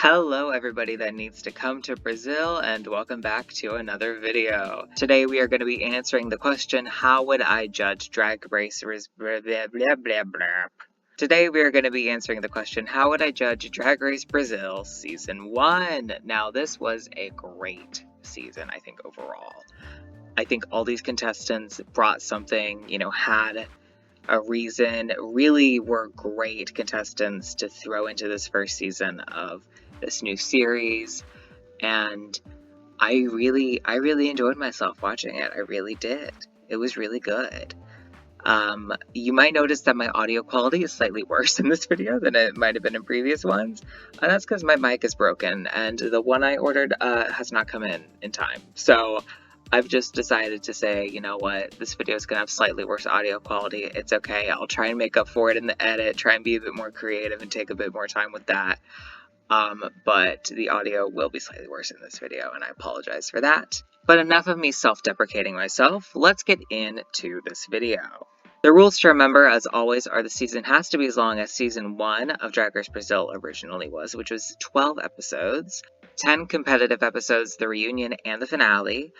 Hello everybody that needs to come to Brazil, and welcome back to another video. Today we are going to be answering the question, how would I judge Drag Race blah, blah, blah, blah, blah. Today we are going to be answering the question, how would I judge Drag Race Brazil Season 1? Now this was a great season, I think, overall. I think all these contestants brought something, had a reason, really were great contestants to throw into this first season of this new series, and I really enjoyed myself watching it. I really did. It was really good. You might notice that my audio quality is slightly worse in this video than it might have been in previous ones, and that's because my mic is broken, and the one I ordered has not come in time. So I've just decided to say, you know what, this video is going to have slightly worse audio quality. It's okay. I'll try and make up for it in the edit, try and be a bit more creative and take a bit more time with that. But the audio will be slightly worse in this video, and I apologize for that. But enough of me self-deprecating myself. Let's get into this video. The rules to remember, as always, are the season has to be as long as Season 1 of Drag Race Brazil originally was, which was 12 episodes, 10 competitive episodes, the reunion and the finale,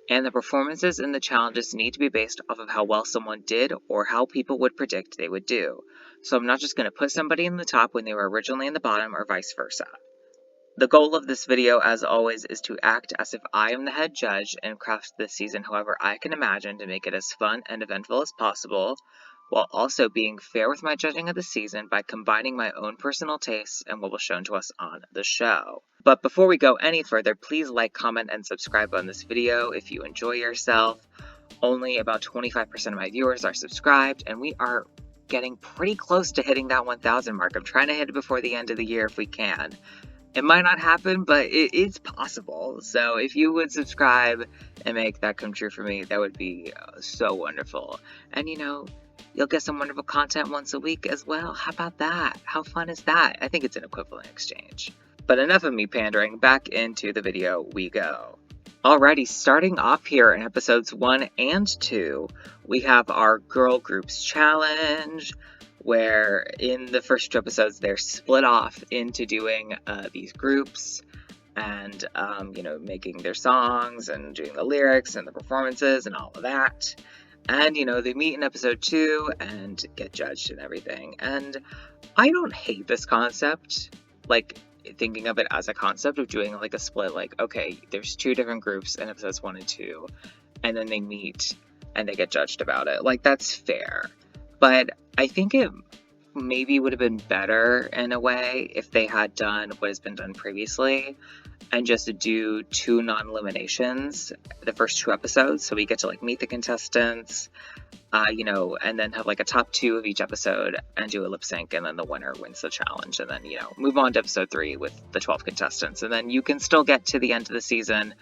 and the performances and the challenges need to be based off of how well someone did or how people would predict they would do. So I'm not just going to put somebody in the top when they were originally in the bottom or vice versa. The goal of this video, as always, is to act as if I am the head judge and craft this season however I can imagine to make it as fun and eventful as possible, while also being fair with my judging of the season by combining my own personal tastes and what was shown to us on the show. But before we go any further, please like, comment, and subscribe on this video if you enjoy yourself. Only about 25% of my viewers are subscribed, and we are getting pretty close to hitting that 1,000 mark. I'm trying to hit it before the end of the year if we can. It might not happen, but it's possible. So if you would subscribe and make that come true for me, that would be so wonderful. And you'll get some wonderful content once a week as well. How about that? How fun is that? I think it's an equivalent exchange. But enough of me pandering, back into the video we go. Alrighty, starting off here in episodes 1 and 2, we have our Girl Groups Challenge, where in the first 2 episodes they're split off into doing these groups and, making their songs and doing the lyrics and the performances and all of that. And, they meet in episode 2 and get judged and everything. And I don't hate this concept, like, thinking of it as a concept of doing, like, a split, like, okay, there's 2 different groups in episodes 1 and 2, and then they meet and they get judged about it. Like, that's fair. But I think it maybe would have been better in a way if they had done what has been done previously and just do 2 non-eliminations the first 2 episodes, so we get to, like, meet the contestants, and then have, like, a top 2 of each episode and do a lip sync, and then the winner wins the challenge, and then, move on to episode 3 with the 12 contestants, and then you can still get to the end of the season.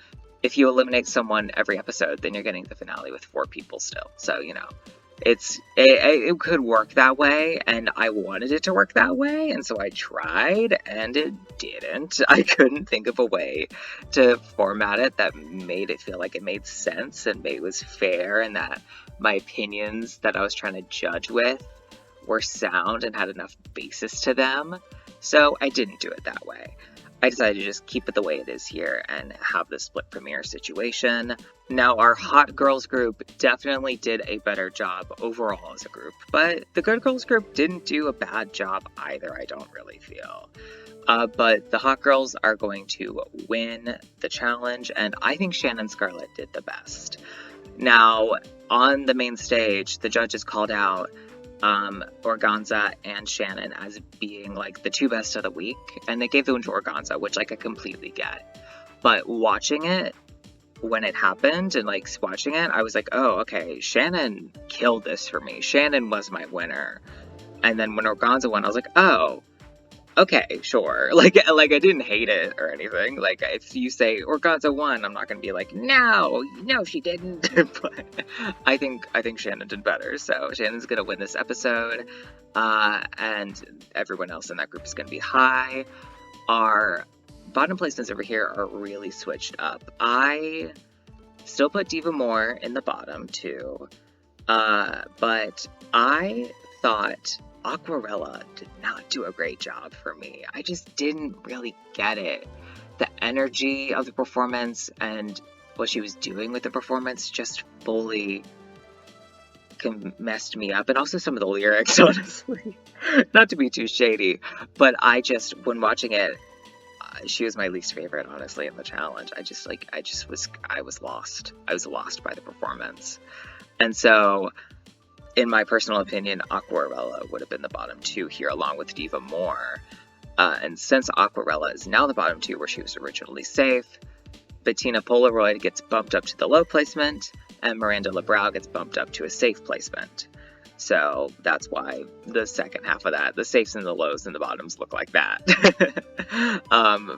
If you eliminate someone every episode, then you're getting the finale with 4 people still, so, it could work that way, and I wanted it to work that way, and so I tried, and it didn't. I couldn't think of a way to format it that made it feel like it made sense and it was fair, and that my opinions that I was trying to judge with were sound and had enough basis to them. So I didn't do it that way. I decided to just keep it the way it is here and have the split premiere situation. Now, our Hot Girls group definitely did a better job overall as a group, but the Good Girls group didn't do a bad job either, I don't really feel. But the Hot Girls are going to win the challenge, and I think Shannon Scarlett did the best. Now, on the main stage, the judges called out Organza and Shannon as being, like, the 2 best of the week, and they gave the win to Organza, which, like, I completely get. But watching it, when it happened, and, like, watching it, I was like, oh, okay, Shannon killed this for me. Shannon was my winner. And then when Organza won, I was like, oh, okay, sure. Like I didn't hate it or anything. Like, if you say Organza won, I'm not gonna be like, no, she didn't. But I think Shannon did better. So Shannon's gonna win this episode, and everyone else in that group is gonna be high. Our bottom placements over here are really switched up. I still put Diva Moore in the bottom too, but I thought Aquarella did not do a great job for me. I just didn't really get it. The energy of the performance and what she was doing with the performance just fully messed me up, and also some of the lyrics, honestly. Not to be too shady, but when watching it, she was my least favorite, honestly, in the challenge. I was lost. I was lost by the performance. And so, in my personal opinion, Aquarella would have been the bottom two here, along with Diva Moore. And since Aquarella is now the bottom two where she was originally safe, Bettina Polaroid gets bumped up to the low placement, and Miranda Lebrau gets bumped up to a safe placement. So that's why the second half of that, the safes and the lows and the bottoms look like that.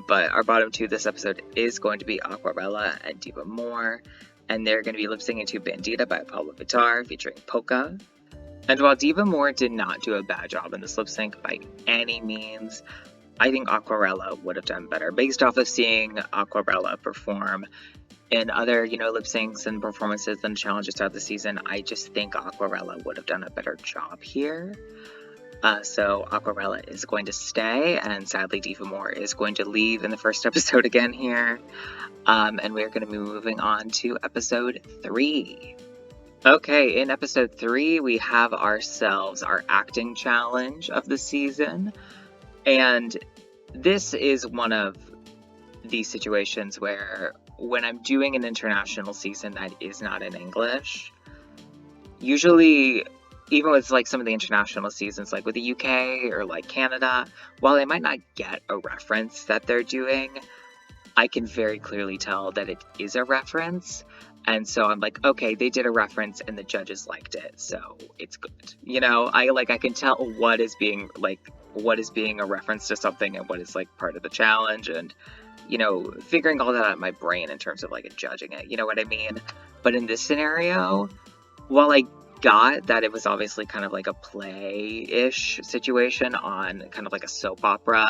But our bottom two this episode is going to be Aquarella and Diva Moore, and they're going to be lip syncing to Bandita by Pablo Vittar featuring Polka. And while Diva Moore did not do a bad job in this lip sync by any means, I think Aquarella would have done better. Based off of seeing Aquarella perform in other, lip syncs and performances and challenges throughout the season, I just think Aquarella would have done a better job here. So Aquarella is going to stay, and sadly Diva Moore is going to leave in the first episode again here. And we're going to be moving on to episode 3. Okay, in episode 3, we have ourselves our acting challenge of the season. And this is one of these situations where when I'm doing an international season that is not in English, usually, even with like some of the international seasons, like with the UK or like Canada, while I might not get a reference that they're doing, I can very clearly tell that it is a reference. And so I'm like, okay, they did a reference and the judges liked it, so it's good. I can tell what is being a reference to something and what is like part of the challenge, and figuring all that out in my brain in terms of like judging it, you know what I mean? But in this scenario, while I got that it was obviously kind of like a play-ish situation on kind of like a soap opera,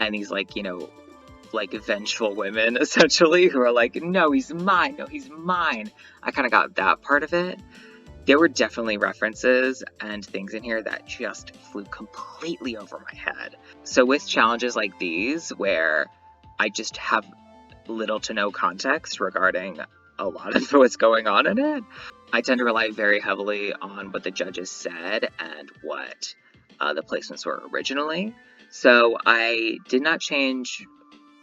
and these like vengeful women, essentially, who are like, no, he's mine, no, he's mine. I kind of got that part of it. There were definitely references and things in here that just flew completely over my head. So with challenges like these, where I just have little to no context regarding a lot of what's going on in it, I tend to rely very heavily on what the judges said and what the placements were originally. So I did not change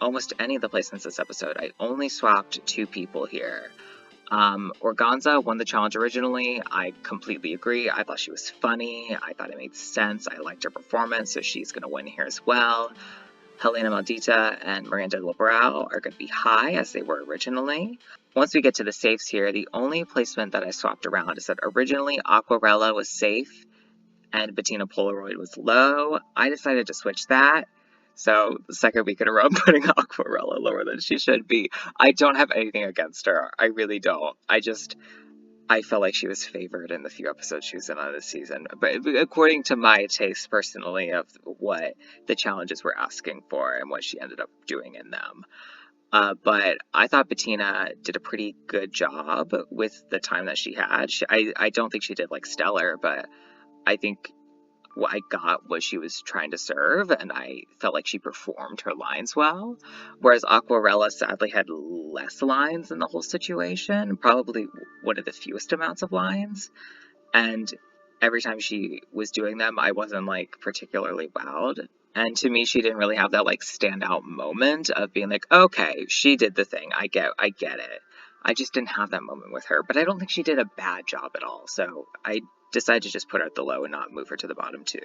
almost any of the placements this episode. I only swapped 2 people here. Organza won the challenge originally. I completely agree. I thought she was funny. I thought it made sense. I liked her performance, so she's going to win here as well. Helena Maldita and Miranda Lebrau are going to be high, as they were originally. Once we get to the safes here, the only placement that I swapped around is that originally Aquarella was safe and Bettina Polaroid was low. I decided to switch that. So the second week in a row, I'm putting Aquarella lower than she should be. I don't have anything against her. I really don't. I felt like she was favored in the few episodes she was in on this season. But according to my taste personally of what the challenges were asking for and what she ended up doing in them. But I thought Bettina did a pretty good job with the time that she had. I don't think she did like stellar, but I think I got what she was trying to serve, and I felt like she performed her lines well, whereas Aquarella sadly had less lines in the whole situation, probably one of the fewest amounts of lines, and every time she was doing them, I wasn't like particularly wowed, and to me, she didn't really have that like standout moment of being like, okay, she did the thing, I get it. I just didn't have that moment with her, but I don't think she did a bad job at all, so I decided to just put her at the low and not move her to the bottom 2.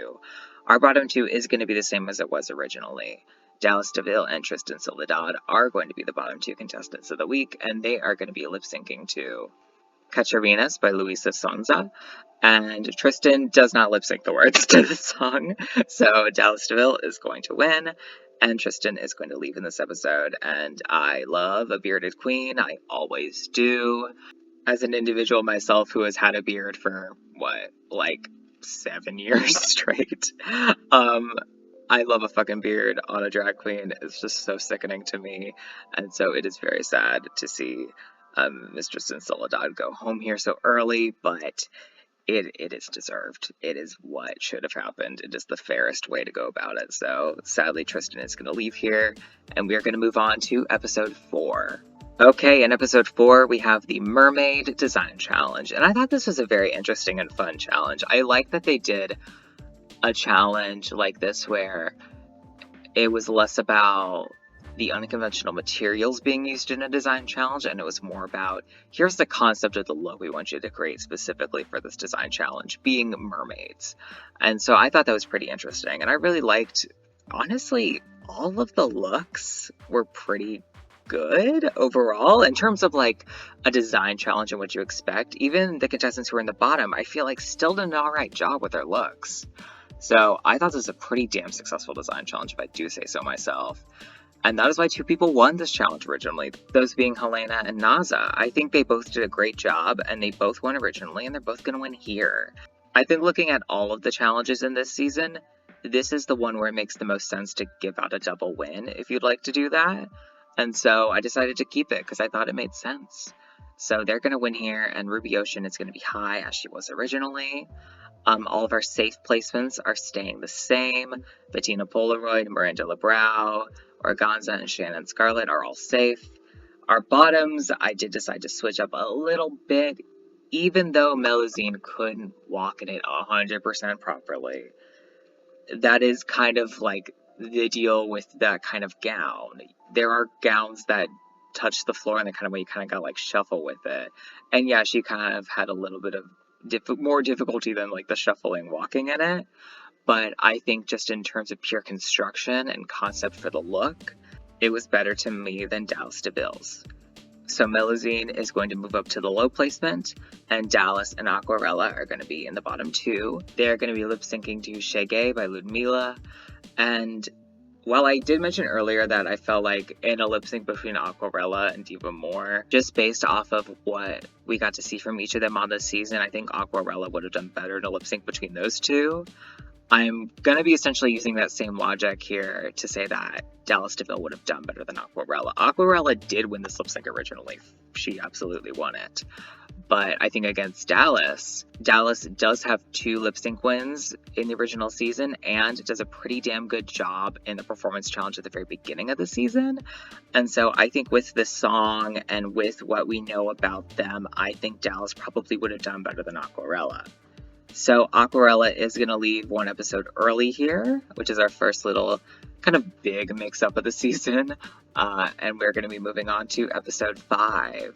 Our bottom 2 is going to be the same as it was originally. Dallas DeVille and Tristan Soledad are going to be the bottom 2 contestants of the week, and they are going to be lip syncing to Cacharinas by Luisa Sonza. And Tristan does not lip sync the words to the song, so Dallas DeVille is going to win, and Tristan is going to leave in this episode. And I love a bearded queen, I always do. As an individual myself who has had a beard for, 7 years straight, I love a fucking beard on a drag queen. It's just so sickening to me, and so it is very sad to see Mistress and Soledad go home here so early, but it is deserved. It is what should have happened. It is the fairest way to go about it. So sadly, Tristan is going to leave here, and we are going to move on to episode 4. Okay, in episode 4, we have the Mermaid Design Challenge, and I thought this was a very interesting and fun challenge. I like that they did a challenge like this where it was less about the unconventional materials being used in a design challenge, and it was more about, here's the concept of the look we want you to create specifically for this design challenge, being mermaids. And so I thought that was pretty interesting, and I really liked, honestly, all of the looks were pretty good overall in terms of like a design challenge and what you expect. Even the contestants who were in the bottom, I feel like still did an alright job with their looks. So I thought this was a pretty damn successful design challenge, if I do say so myself. And that is why 2 people won this challenge originally, those being Helena and Naza. I think they both did a great job, and they both won originally, and they're both going to win here. I think looking at all of the challenges in this season, this is the one where it makes the most sense to give out a double win if you'd like to do that. And so I decided to keep it because I thought it made sense. So they're going to win here, and Ruby Ocean is going to be high as she was originally. All of our safe placements are staying the same. Bettina Polaroid, Miranda Lebrau, Organza, and Shannon Scarlett are all safe. Our bottoms, I did decide to switch up a little bit, even though Melusine couldn't walk in it 100% properly. That is kind of like the deal with that kind of gown. There are gowns that touch the floor in the kind of way you kind of gotta like shuffle with it. And yeah, she kind of had a little bit of more difficulty than like the shuffling walking in it. But I think just in terms of pure construction and concept for the look, it was better to me than Dallas DeVille's. So Melusine is going to move up to the low placement, and Dallas and Aquarella are going to be in the bottom 2. They're going to be lip syncing to Shege by Ludmilla. And while I did mention earlier that I felt like in a lip sync between Aquarella and Diva Moore, just based off of what we got to see from each of them on this season, I think Aquarella would have done better in a lip sync between those two. I'm going to be essentially using that same logic here to say that Dallas DeVille would have done better than Aquarella. Aquarella did win this lip sync originally. She absolutely won it. But I think against Dallas does have 2 lip sync wins in the original season and does a pretty damn good job in the performance challenge at the very beginning of the season. And so I think with this song and with what we know about them, I think Dallas probably would have done better than Aquarella. So Aquarella is going to leave 1 episode early here, which is our first little kind of big mix-up of the season. And we're going to be moving on to episode 5.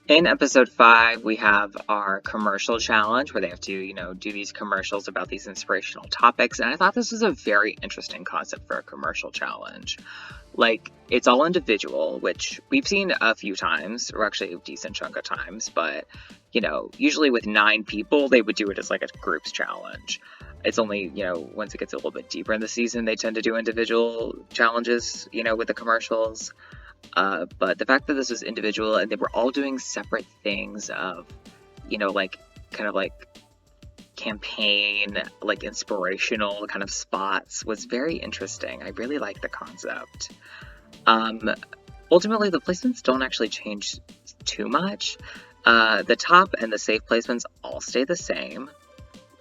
In episode 5, we have our commercial challenge where they have to, do these commercials about these inspirational topics. And I thought this was a very interesting concept for a commercial challenge. Like, it's all individual, which we've seen a few times, or actually a decent chunk of times, but, usually with 9 people, they would do it as like a groups challenge. It's only, once it gets a little bit deeper in the season, they tend to do individual challenges, with the commercials. But the fact that this was individual and they were all doing separate things of, kind of like campaign, like inspirational kind of spots was very interesting. I really like the concept. Ultimately, the placements don't actually change too much. The top and the safe placements all stay the same.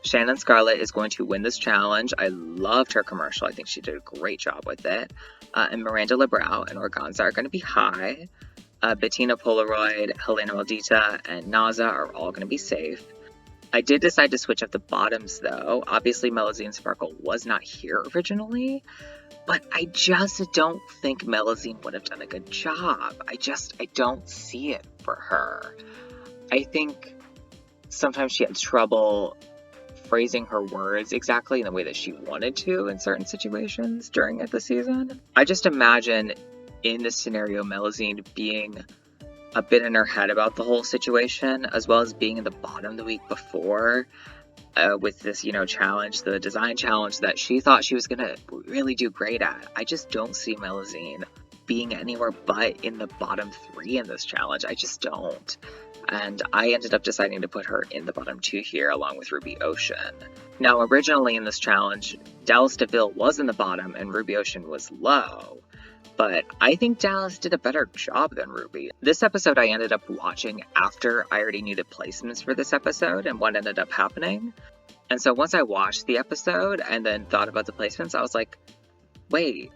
Shannon Scarlett is going to win this challenge. I loved her commercial. I think she did a great job with it. And Miranda Lebrau and Organza are going to be high. Bettina Polaroid, Helena Maldita, and Naza are all going to be safe. I did decide to switch up the bottoms, though. Obviously, Melusine Sparkle was not here originally, but I just don't think Melusine would have done a good job. I don't see it for her. I think sometimes she had trouble phrasing her words exactly in the way that she wanted to in certain situations during the season. I just imagine in this scenario, Melusine being a bit in her head about the whole situation, as well as being in the bottom the week before with this, challenge, the design challenge that she thought she was going to really do great at. I just don't see Melusine being anywhere but in the bottom 3 in this challenge. I just don't. And I ended up deciding to put her in the bottom 2 here along with Ruby Ocean. Now, originally in this challenge, Dallas DeVille was in the bottom and Ruby Ocean was low. but I think Dallas did a better job than Ruby. This episode I ended up watching after I already knew the placements for this episode and what ended up happening. And so once I watched the episode and then thought about the placements, I was like, wait,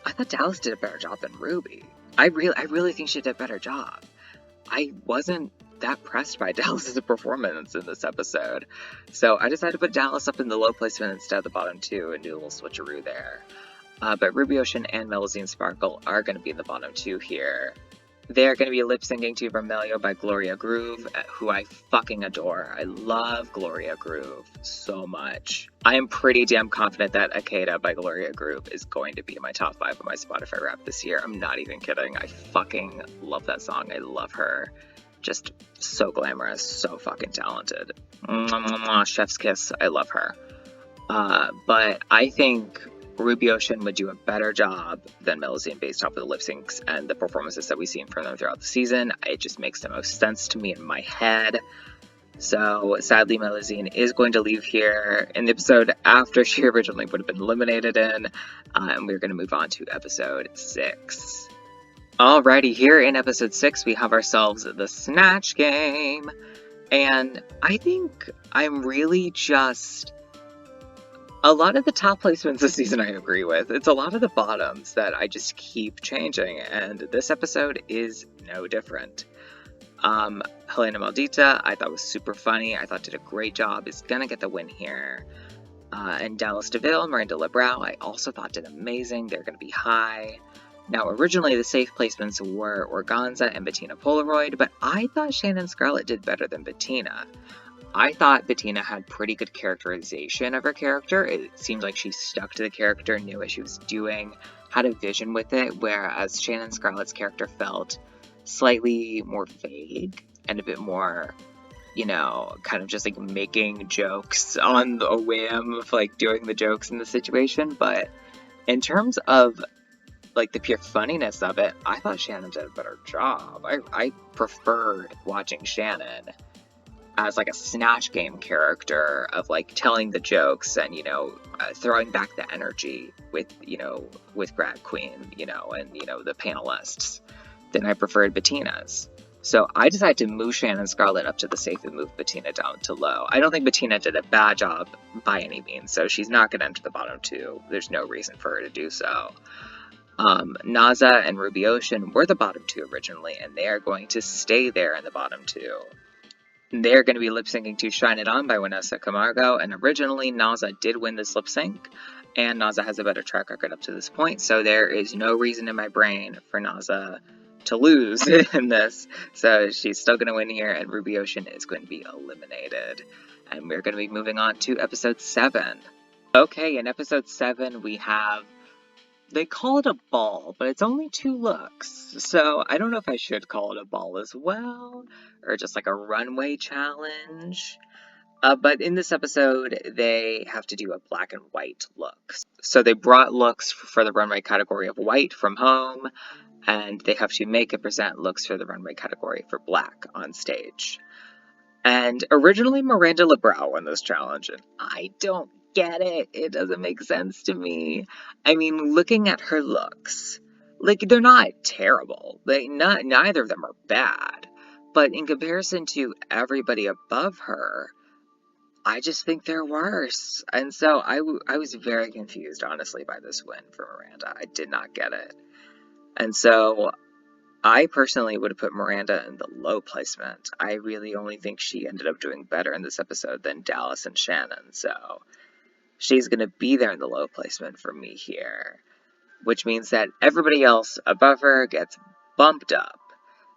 I thought Dallas did a better job than Ruby. I really think she did a better job. I wasn't that pressed by Dallas's performance in this episode. So I decided to put Dallas up in the low placement instead of the bottom two and do a little switcheroo there. But Ruby Ocean and Melusine Sparkle are going to be in the bottom two here. They're going to be lip syncing to Vermelho by Gloria Groove, who I fucking adore. I love Gloria Groove so much. I am pretty damn confident that Akeda by Gloria Groove is going to be in my top 5 of my Spotify rap this year. I'm not even kidding. I fucking love that song. I love her. Just so glamorous, so fucking talented. Chef's kiss. I love her. But I think Ruby Ocean would do a better job than Melusine based off of the lip syncs and the performances that we've seen from them throughout the season. It just makes the most sense to me in my head. So sadly, Melusine is going to leave here in the episode after she originally would have been eliminated in, and we're going to move on to episode 6. Alrighty, here in episode 6 we have ourselves the Snatch Game, and I think I'm really just... A lot of the top placements this season I agree with. It's a lot of the bottoms that I just keep changing, and this episode is no different. Helena Maldita, I thought was super funny. I thought did a great job. Is gonna get the win here. And Dallas DeVille, Miranda Lebrau, I also thought did amazing. They're gonna be high. Now, originally the safe placements were Organza and Bettina Polaroid, but I thought Shannon Scarlett did better than Bettina. I thought Bettina had pretty good characterization of her character. It seemed like she stuck to the character, knew what she was doing, had a vision with it, whereas Shannon Scarlett's character felt slightly more vague and a bit more, you know, kind of just like making jokes on a whim of like doing the jokes in the situation. But in terms of like the pure funniness of it, I thought Shannon did a better job. I preferred watching Shannon as like a Snatch Game character of like telling the jokes and, you know, throwing back the energy with, you know, with Grad Queen, you know, and, you know, the panelists than I preferred Bettina's. So I decided to move Shannon Scarlett up to the safe and move Bettina down to low. I don't think Bettina did a bad job by any means, so she's not going to enter the bottom two. There's no reason for her to do so. Naza and Ruby Ocean were the bottom two originally, and they are going to stay there in the bottom two. They're going to be lip-syncing to Shine It On by Vanessa Camargo, and originally Naza did win this lip-sync, and Naza has a better track record up to this point, so there is no reason in my brain for Naza to lose in this. So she's still going to win here, and Ruby Ocean is going to be eliminated. And we're going to be moving on to episode 7. Okay, in episode 7 we have... They call it a ball, but it's only 2 looks, so I don't know if I should call it a ball as well, or just like a runway challenge. But in this episode, they have to do a black and white look. So they brought looks for the runway category of white from home, and they have to make and present looks for the runway category for black on stage. And originally Miranda Lebrau won this challenge, and I don't get it. It doesn't make sense to me. I mean, looking at her looks, like, they're not terrible. Neither of them are bad. But in comparison to everybody above her, I just think they're worse. And so I was very confused, honestly, by this win for Miranda. I did not get it. And so I personally would have put Miranda in the low placement. I really only think she ended up doing better in this episode than Dallas and Shannon. So she's going to be there in the low placement for me here, which means that everybody else above her gets bumped up.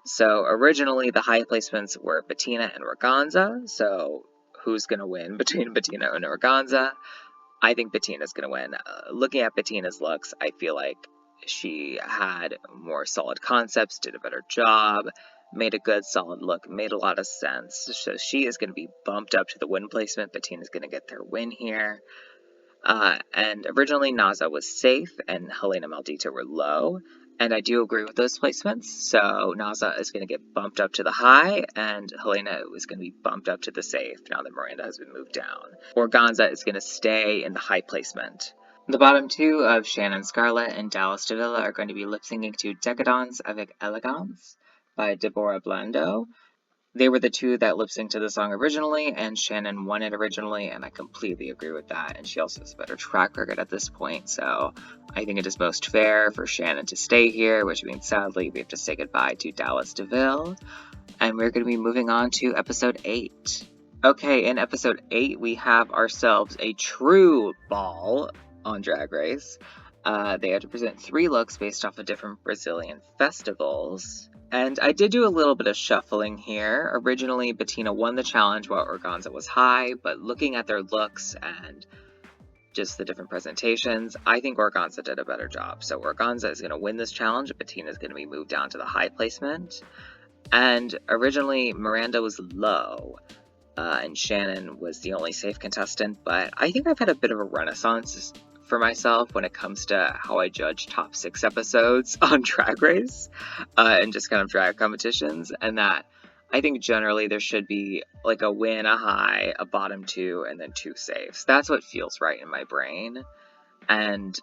So originally the high placements were Bettina and Organza. So who's going to win between Bettina and Organza? I think Bettina's going to win. Looking at Bettina's looks, I feel like she had more solid concepts, did a better job, made a good solid look, made a lot of sense. So she is going to be bumped up to the win placement. Bettina's going to get their win here. And originally Naza was safe and Helena Maldita were low. And I do agree with those placements. So Naza is going to get bumped up to the high, and Helena is going to be bumped up to the safe now that Miranda has been moved down. Organza is going to stay in the high placement. The bottom two of Shannon Scarlett and Dallas Davila are going to be lip-syncing to Decadence avec Elegance by Deborah Blando. They were the two that lip-synced to the song originally, and Shannon won it originally, and I completely agree with that. And she also has a better track record at this point, so I think it is most fair for Shannon to stay here, which means sadly we have to say goodbye to Dallas Davila. And we're going to be moving on to episode 8. Okay, in episode 8, we have ourselves a true ball on Drag Race. They had to present 3 looks based off of different Brazilian festivals. And I did do a little bit of shuffling here. Originally, Bettina won the challenge while Organza was high, but looking at their looks and just the different presentations, I think Organza did a better job. So Organza is going to win this challenge, Bettina is going to be moved down to the high placement. And originally, Miranda was low, and Shannon was the only safe contestant, but I think I've had a bit of a renaissance for myself when it comes to how I judge top 6 episodes on Drag Race and just kind of drag competitions, and that I think generally there should be like a win, a high, a bottom 2, and then 2 safes. That's what feels right in my brain, and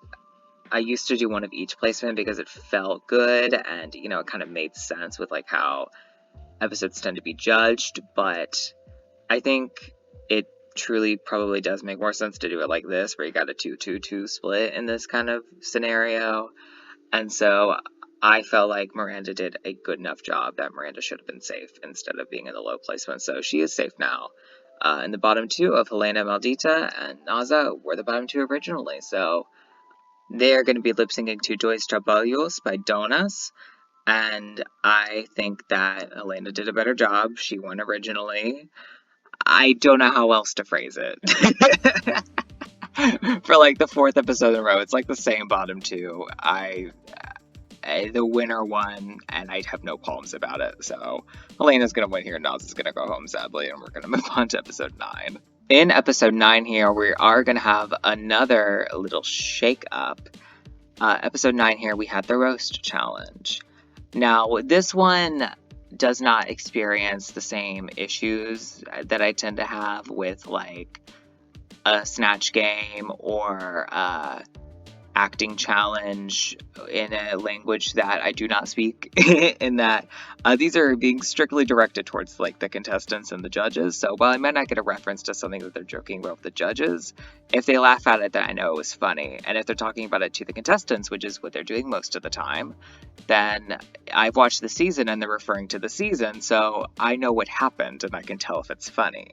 I used to do one of each placement because it felt good and, you know, it kind of made sense with like how episodes tend to be judged, but I think it truly probably does make more sense to do it like this, where you got a 2-2-2 split in this kind of scenario. And so I felt like Miranda did a good enough job that Miranda should have been safe instead of being in the low placement. So she is safe now. And the bottom 2 of Helena Maldita and Naza were the bottom 2 originally. So they are going to be lip syncing to Dois Trabalhos by Donas. And I think that Helena did a better job. She won originally. I don't know how else to phrase it. For like the 4th episode in a row, it's like the same bottom 2. The winner won, and I have no qualms about it. So Helena's gonna win here, Naz is gonna go home sadly, and we're gonna move on to episode 9. In episode 9 here, we are gonna have another little shake up. Episode 9 here, we had the roast challenge. Now, this one does not experience the same issues that I tend to have with like a Snatch Game or acting challenge in a language that I do not speak, in that these are being strictly directed towards like the contestants and the judges. So while I might not get a reference to something that they're joking about with the judges, if they laugh at it, then I know it was funny. And if they're talking about it to the contestants, which is what they're doing most of the time, then I've watched the season and they're referring to the season, so I know what happened and I can tell if it's funny.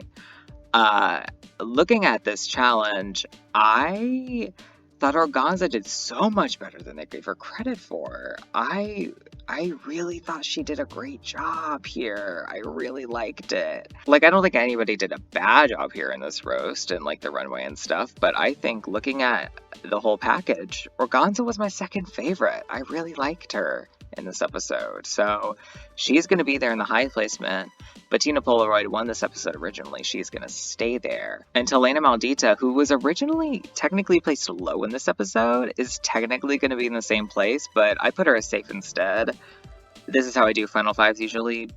Looking at this challenge, I thought Organza did so much better than they gave her credit for. I really thought she did a great job here. I really liked it. Like, I don't think anybody did a bad job here in this roast and like the runway and stuff, but I think looking at the whole package, Organza was my second favorite. I really liked her in this episode. So she's going to be there in the high placement. Bettina Polaroid won this episode originally. She's going to stay there. And Helena Maldita, who was originally technically placed low in this episode, is technically going to be in the same place, but I put her as safe instead. This is how I do Final Fives usually.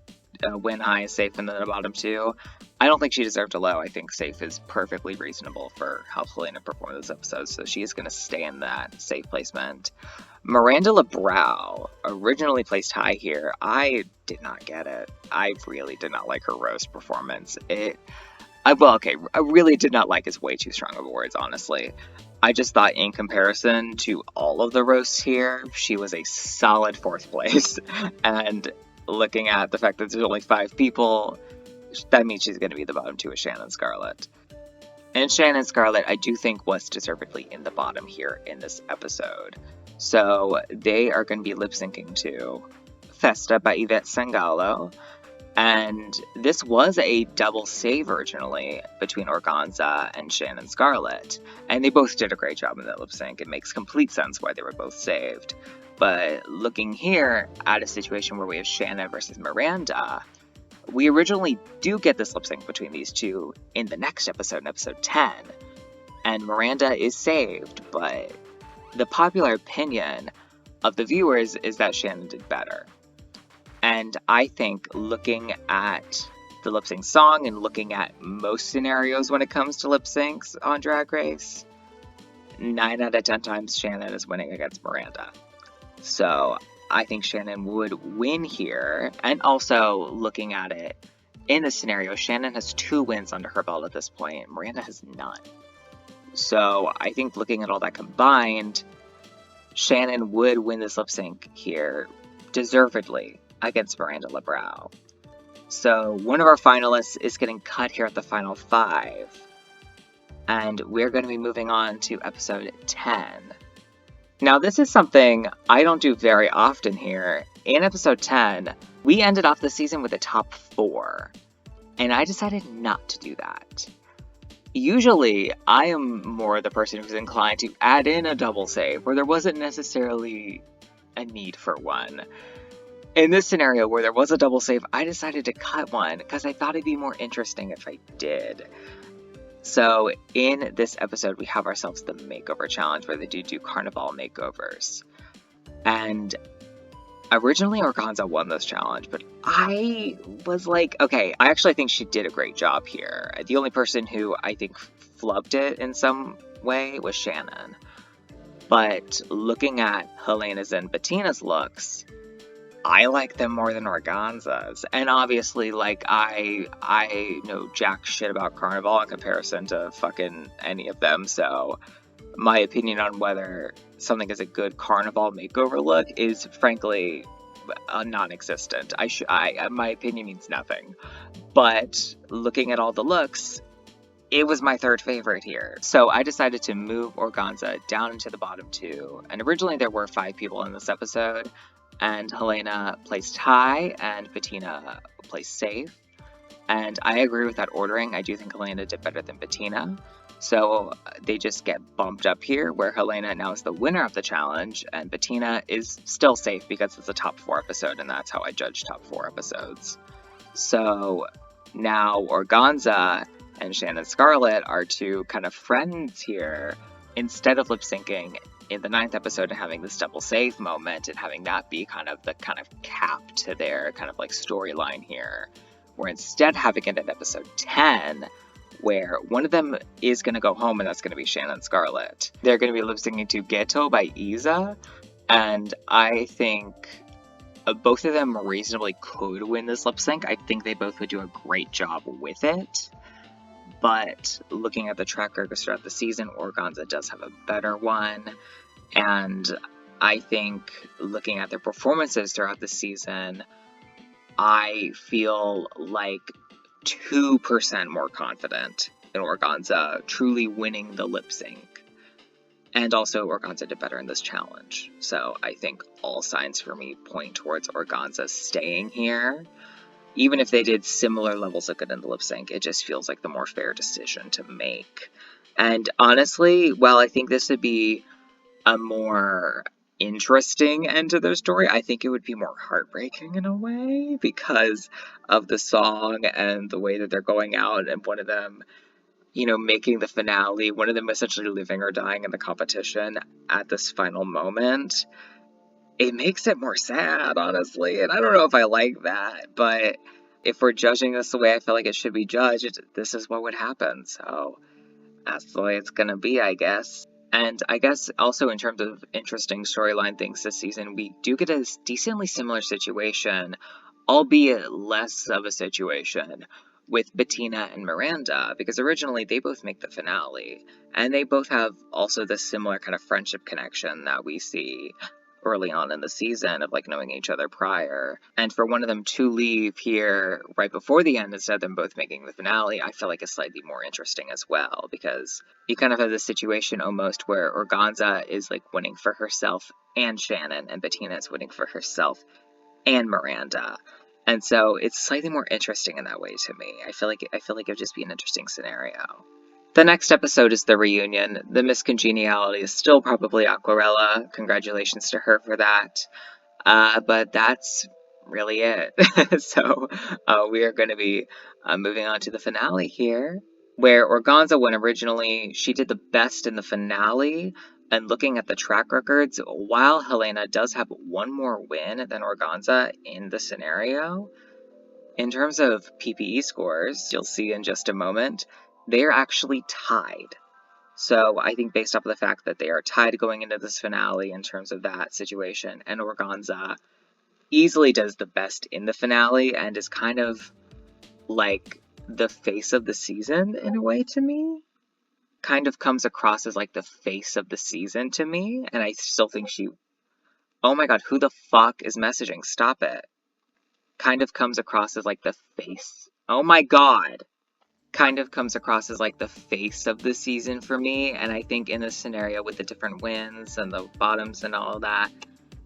Win high is safe and then the bottom 2. I don't think she deserved a low. I think safe is perfectly reasonable for how Helena performed this episode, so she is going to stay in that safe placement. Miranda Lebrau, originally placed high here. I did not get it. I really did not like her roast performance. I really did not like is way too strong of words, honestly. I just thought in comparison to all of the roasts here, she was a solid 4th place. And looking at the fact that there's only 5 people, that means she's going to be the bottom 2 of Shannon Scarlett. And Shannon Scarlett, I do think, was deservedly in the bottom here in this episode. So they are going to be lip syncing to Festa by Yvette Sangalo. And this was a double save originally between Organza and Shannon Scarlett. And they both did a great job in that lip sync. It makes complete sense why they were both saved. But looking here at a situation where we have Shannon versus Miranda, we originally do get this lip sync between these two in the next episode, in episode 10. And Miranda is saved, but the popular opinion of the viewers is that Shannon did better. And I think looking at the lip sync song and looking at most scenarios when it comes to lip syncs on Drag Race, 9 out of 10 times Shannon is winning against Miranda. So I think Shannon would win here. And also, looking at it, in this scenario, Shannon has 2 wins under her belt at this point. Miranda has none. So I think looking at all that combined, Shannon would win this lip sync here deservedly against Miranda Lebrau. So one of our finalists is getting cut here at the final 5. And we're going to be moving on to episode 10. Now, this is something I don't do very often here. In episode 10, we ended off the season with a top 4, and I decided not to do that. Usually, I am more the person who's inclined to add in a double save, where there wasn't necessarily a need for one. In this scenario, where there was a double save, I decided to cut one, because I thought it'd be more interesting if I did. So in this episode, we have ourselves the makeover challenge where they do carnival makeovers. And originally Organza won this challenge, but I was like, okay, I actually think she did a great job here. The only person who I think flubbed it in some way was Shannon. But looking at Helena's and Bettina's looks, I like them more than Organza's. And obviously, like, I know jack shit about Carnival in comparison to fucking any of them, so my opinion on whether something is a good Carnival makeover look is, frankly, non-existent. My opinion means nothing. But looking at all the looks, it was my 3rd favorite here. So I decided to move Organza down into the bottom 2. And originally there were 5 people in this episode, and Helena placed high, and Bettina placed safe. And I agree with that ordering. I do think Helena did better than Bettina. So they just get bumped up here, where Helena now is the winner of the challenge, and Bettina is still safe because it's a top 4 episode, and that's how I judge top 4 episodes. So now Organza and Shannon Scarlett are 2 kind of friends here. Instead of lip syncing in the 9th episode and having this double save moment and having that be kind of the kind of cap to their kind of like storyline here, we're instead having it in episode 10, where one of them is going to go home, and that's going to be Shannon Scarlett. They're going to be lip syncing to Ghetto by Isa, and I think both of them reasonably could win this lip sync. I think they both would do a great job with it. But looking at the track records throughout the season, Organza does have a better one. And I think looking at their performances throughout the season, I feel like 2% more confident in Organza truly winning the lip sync. And also, Organza did better in this challenge. So I think all signs for me point towards Organza staying here. Even if they did similar levels of good in the lip sync, it just feels like the more fair decision to make. And honestly, while I think this would be a more interesting end to their story, I think it would be more heartbreaking in a way because of the song and the way that they're going out, and one of them, making the finale, one of them essentially living or dying in the competition at this final moment. It makes it more sad, honestly, and I don't know if I like that, but if we're judging this the way I feel like it should be judged, this is what would happen, so that's the way it's gonna be, I guess. And I guess also in terms of interesting storyline things this season, we do get a decently similar situation, albeit less of a situation, with Bettina and Miranda, because originally they both make the finale, and they both have also this similar kind of friendship connection that we see early on in the season of like knowing each other prior. And for one of them to leave here right before the end instead of them both making the finale, I feel like is slightly more interesting as well, because you kind of have this situation almost where Organza is like winning for herself and Shannon, and Bettina is winning for herself and Miranda. And so it's slightly more interesting in that way to me. I feel like it would just be an interesting scenario. The next episode is the reunion. The Miss Congeniality is still probably Aquarella. Congratulations to her for that. But that's really it. So we are going to be moving on to the finale here, where Organza, when originally she did the best in the finale, and looking at the track records, while Helena does have one more win than Organza in the scenario, in terms of PPE scores, you'll see in just a moment, they're actually tied. So I think based off of the fact that they are tied going into this finale in terms of that situation, and Organza easily does the best in the finale and is kind of like the face of the season in a way to me. Kind of comes across as like the face of the season to me, and I still think she... Oh my god, who the fuck is messaging? Stop it. Kind of comes across as like the face... Oh my god! Kind of comes across as like the face of the season for me, and I think in this scenario with the different wins and the bottoms and all that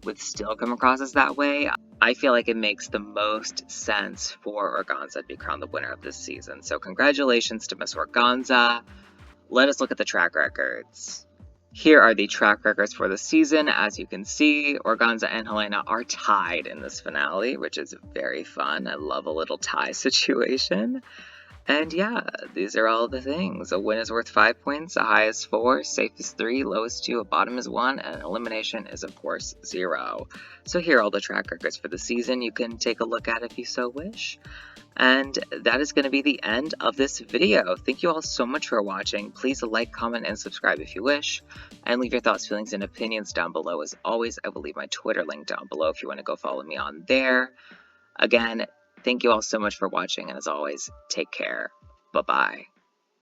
would still come across as that way. I feel like it makes the most sense for Organza to be crowned the winner of this season. So congratulations to Miss Organza. Let us look at the track records. Here are the track records for the season. As you can see, Organza and Helena are tied in this finale, which is very fun. I love a little tie situation. And yeah, these are all the things. A win is worth 5 points, a high is 4, safe is 3, lowest 2, a bottom is 1, and an elimination is of course 0. So here are all the track records for the season. You can take a look at if you so wish. And that is going to be the end of this video. Thank you all so much for watching. Please like, comment, and subscribe if you wish. And leave your thoughts, feelings, and opinions down below. As always, I will leave my Twitter link down below if you want to go follow me on there. Again, thank you all so much for watching, and as always, take care. Bye-bye.